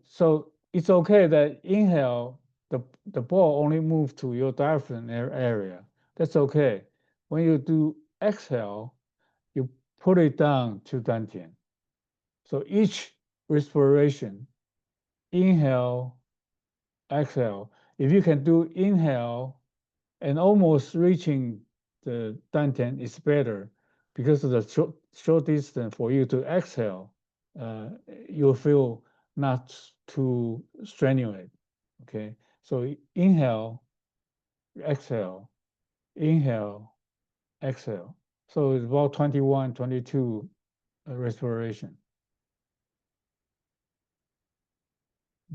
S1: so it's okay that inhale, the ball only move to your diaphragm area. That's okay. When you do exhale, you put it down to dantian. So each respiration, inhale, exhale. If you can do inhale and almost reaching the dantian is better because of the short distance for you to exhale. Uh, you'll feel not too strenuous. Okay, so inhale, exhale, inhale, exhale. So it's about 21, 22 respiration.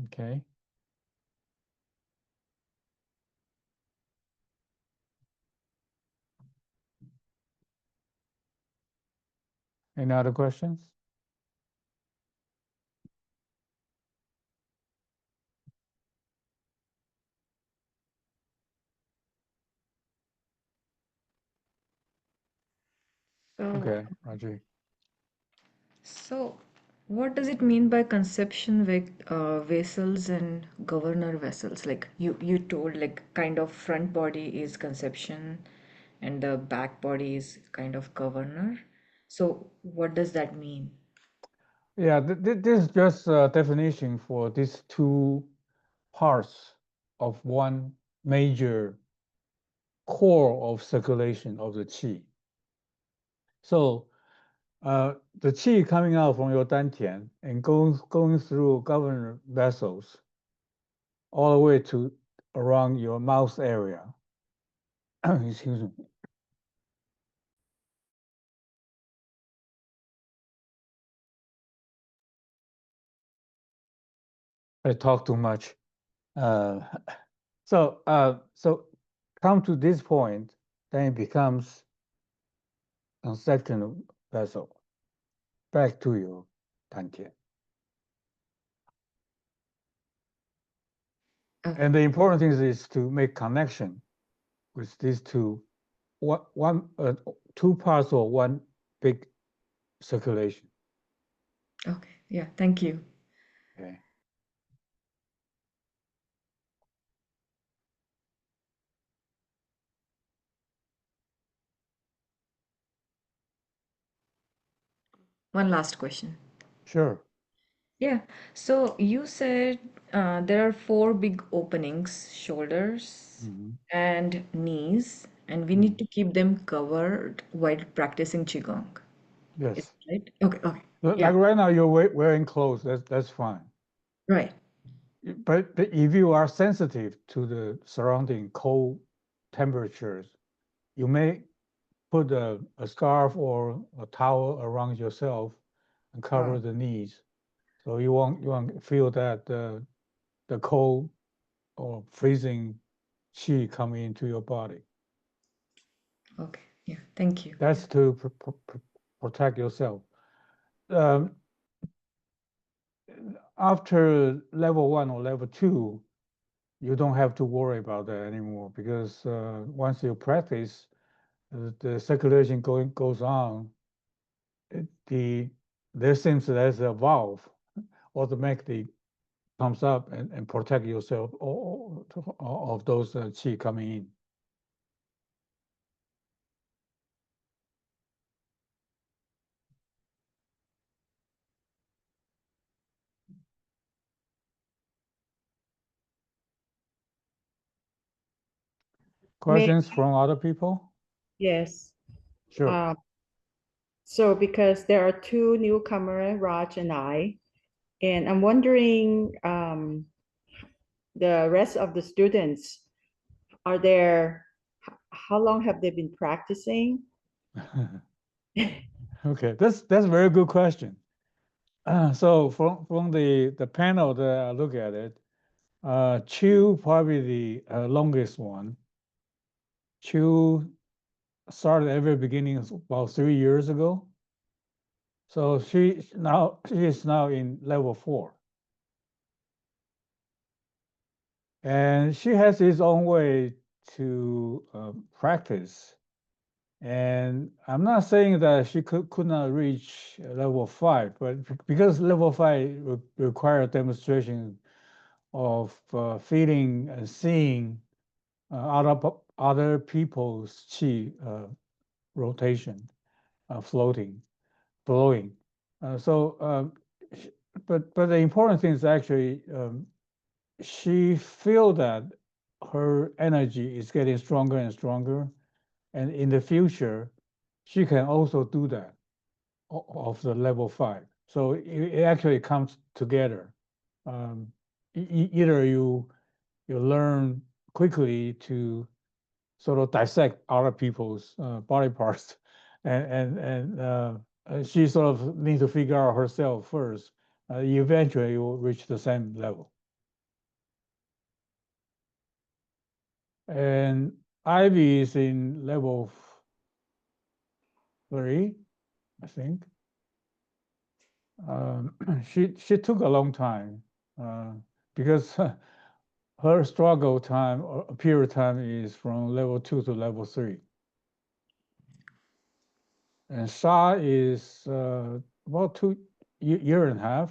S1: Okay. Any other questions?
S2: So,
S1: Okay, Raji.
S2: so what does it mean by conception vessels and governor vessels? Like you told like kind of front body is conception and the back body is kind of governor. So what does that mean?
S1: Yeah, this is just a definition for these two parts of one major core of circulation of the qi. So the qi coming out from your dantian and going through governor vessels all the way to around your mouth area. Excuse me. I talk too much. Uh, so come to this point, then it becomes a second vessel back to your dantian.
S2: Okay.
S1: And the important thing is to make connection with these two, two parts of one big circulation.
S2: Okay. Yeah. Thank you.
S1: Okay.
S2: One last question.
S1: Sure.
S2: Yeah. So you said there are four big openings, shoulders
S1: Mhm.
S2: and knees, and we need
S1: Mhm.
S2: to keep them covered while practicing Qigong. Is
S1: Yes.
S2: that right? Okay, okay. Yeah,
S1: Like right now, you're wearing clothes. That's fine.
S2: right.
S1: But if you are sensitive to the surrounding cold temperatures, you may put a scarf or a towel around yourself and cover
S2: Oh,
S1: the knees, so you won't feel that the cold or freezing qi coming into your body.
S2: okay. Yeah, thank you. Yeah.
S1: That's to protect yourself. Um, After level 1 or level 2, you don't have to worry about that anymore because once you practice, the circulation goes on. The there seems there's a valve automatically comes up and protect yourself of those qi coming in.
S3: May
S1: Questions from other people?
S3: yes.
S1: Sure.
S3: Um, so because there are two newcomer, Raj and I, and I'm wondering the rest of the students, are there, how long have they been practicing?
S1: Okay, that's a very good question. So from the panel that I look at it, Chu probably the longest one. Chu started at the very beginning about 3 years ago. So she is now in level 4, and she has his own way to practice. And I'm not saying that she could not reach level 5, but because level 5 require demonstration of feeling and seeing other people's qi rotation, floating, flowing. But the important thing is actually she feel that her energy is getting stronger and stronger, and in the future, she can also do that of the level 5. So it actually comes together. Either you learn quickly to sort of dissect other people's body parts, and she sort of needs to figure out herself first. Eventually, you will reach the same level. And Ivy is in level 3, I think. She took a long time because her struggle time or period time is from level 2 to level 3. And Sha is about 2 year and a half,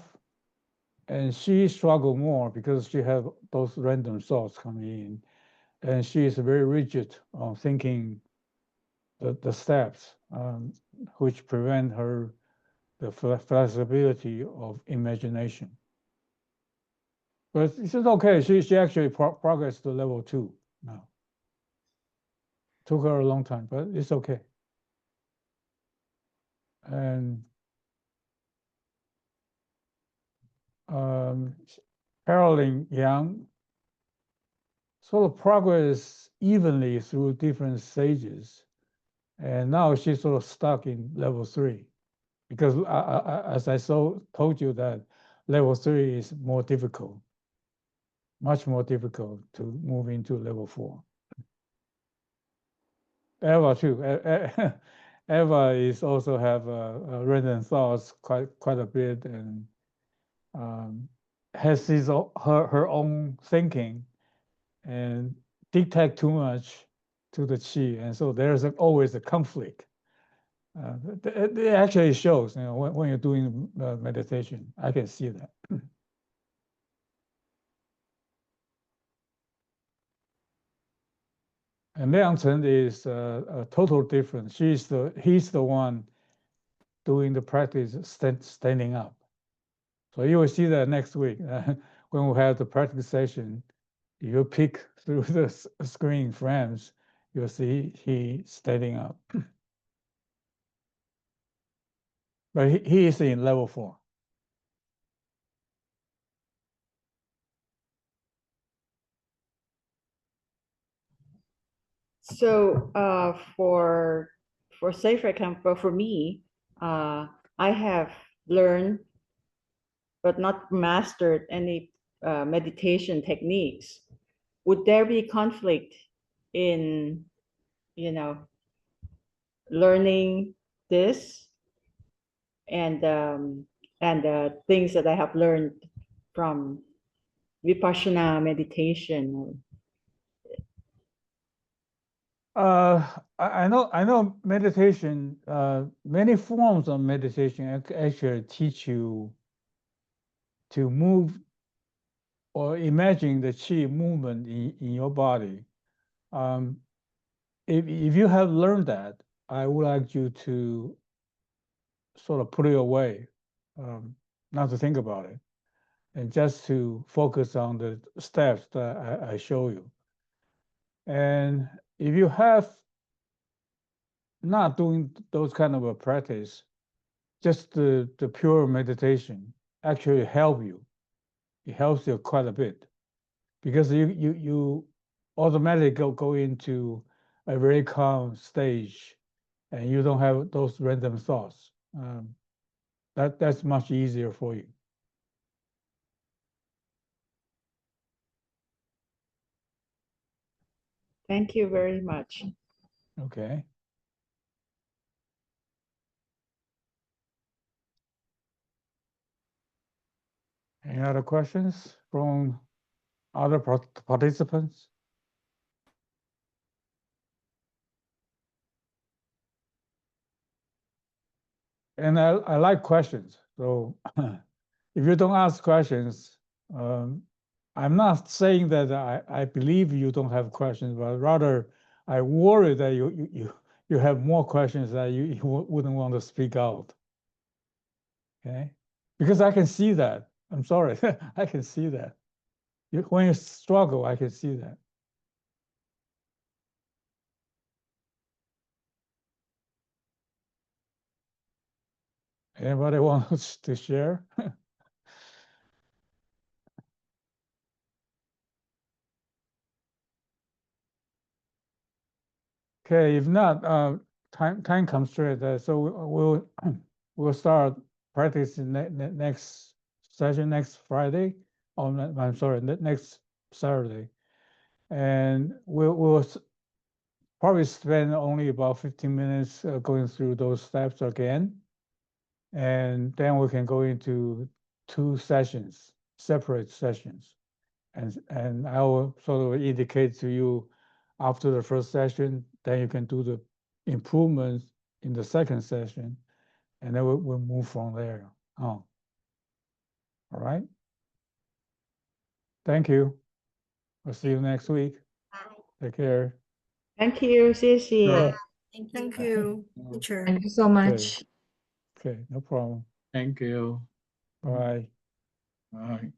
S1: and she struggled more because she had those random thoughts coming in, and she is very rigid on thinking the steps, which prevent her the flexibility of imagination. But it's okay. She actually progressed to level 2 now. Took her a long time, but it's okay. And Carolyn Young sort of progress evenly through different stages. And now she's sort of stuck in level 3 because as I told you that level 3 is more difficult, much more difficult to move into level 4. Eva too. Eva is also have random thoughts quite a bit and has her own thinking and dictate too much to the chi, and so there's always a conflict. It actually shows, when you're doing meditation. I can see that. And Liang Chen is a total different. He's the one doing the practice standing up. So you will see that next week when we have the practice session. If you pick through the screen frames, you'll see he standing up. But he is in level 4.
S3: So for say for example, for me, I have learned but not mastered any meditation techniques. Would there be conflict in, learning this and things that I have learned from Vipassana meditation?
S1: I know meditation, many forms of meditation actually teach you to move or imagine the chi movement in your body. Um, if you have learned that, I would like you to sort of put it away, not to think about it, and just to focus on the steps that I show you. And if you have not doing those kind of a practice, just the pure meditation actually help you. It helps you quite a bit because you automatically go into a very calm stage, and you don't have those random thoughts. That's much easier for you.
S3: Thank you very much.
S1: Okay. Any other questions from other participants? And I like questions. So if you don't ask questions, I'm not saying that I believe you don't have questions, but rather I worry that you have more questions that you wouldn't want to speak out. Okay, because I can see that. I'm sorry, I can see that. When you struggle, I can see that. Anybody wants to share? Okay, if not, time constraint. So we'll start practicing next session next Friday. Oh, I'm sorry, next Saturday, and we'll probably spend only about 15 minutes going through those steps again, and then we can go into 2 sessions, separate sessions, and I will sort of indicate to you after the first session, then you can do the improvements in the second session, and then we'll move from there on. All right. Thank you. We'll see you next week. Take care.
S3: Thank you, 谢谢。
S1: Sure.
S4: Thank you, teacher.
S2: Thank you so much.
S1: Okay, no problem.
S5: Thank you.
S1: Bye.
S5: Bye.